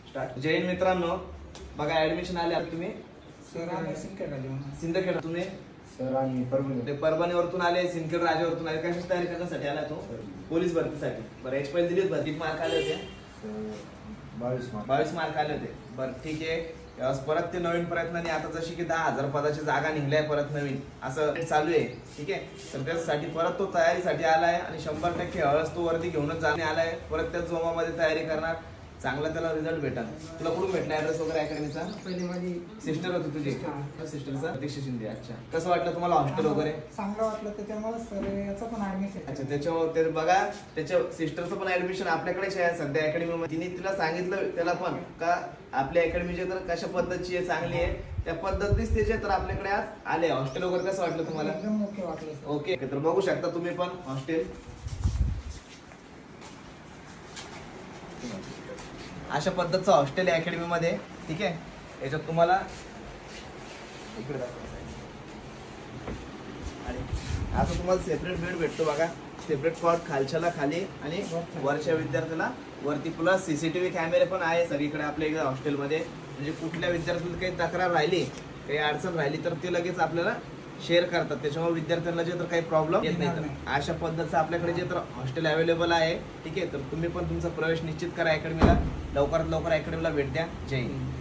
Start. जय हिंद मित्रांनो, बघा admission आले तुम्ही सिंदखेड, तुम्ही परभणीवरतून आले, सिंदखेड राजावरतून आले. कशाची तयारी करण्यासाठी आला तो? पोलीस भरतीसाठी. बरं, याची पहिली दिली भरतीत मार्क आले होते 22 मार्क आले होते. बरं ठीक आहे. परत ते नवीन प्रयत्नाने आता जशी की 10,000 पदाची जागा निघल्या परत नवीन असं चालू आहे. ठीक आहे. तर त्यासाठी परत तो तयारीसाठी आलाय आणि 100% हळस तो वरती घेऊनच जाणे आलाय. परत त्या जोमामध्ये तयारी करणार, चांगला त्याला रिझल्ट भेटल. तुला कुठून भेटला ऍड्रेस वगैरे अकॅडमीचा? पहिली माझी सिस्टर होती तुझी, सिस्टरचा प्रतीक्षा शिंदे. अच्छा, कसं वाटलं तुम्हाला हॉस्टेल वगैरे? चांगलं वाटलं. त्याच्यामुळे सर याचं पण ऍडमिशन. अच्छा, त्याच्यावर ते बघा, त्याच्या सिस्टरचं पण ऍडमिशन आपल्याकडेच आहे सध्या अकॅडमीमध्ये. तिने तिला सांगितलं त्याला पण का आपल्या अकॅडमीची तर कशा पद्धतीची आहे, चांगली आहे, त्या पद्धतीच त्याचे तर आपल्याकडे आज आले. हॉस्टेल वगैरे कसं वाटलं तुम्हाला? एकदम ओके वाटलं. ओके, तर बघू शकता तुम्ही पण हॉस्टेल. अशा पद्धतीचं हॉस्टेल आहे अकॅडमी मध्ये. ठीक आहे. याच्यात तुम्हाला इकडे असं तुम्हाला सेपरेट बेड भेटतो बघा. सेपरेट कॉट, खालच्याला खाली आणि वरच्या विद्यार्थ्याला वरती. प्लस सीसीटीव्ही कॅमेरे पण आहे सगळीकडे आपल्या इकडे हॉस्टेलमध्ये. म्हणजे कुठल्या विद्यार्थ्याला काही तक्रार राहिली, काही अडचण राहिली तर ते लगेच आपल्याला शेअर करतात. त्याच्यामुळे विद्यार्थ्यांना जे तर काही प्रॉब्लेम येत नाही. तर अशा पद्धतीचं आपल्याकडे जे तर हॉस्टेल अवेलेबल आहे. ठीक आहे. तर तुम्ही पण तुमचा प्रवेश निश्चित करा अकॅडमीला. लवकरात लवकर अकॅडमीला भेट द्या. जय हिंद.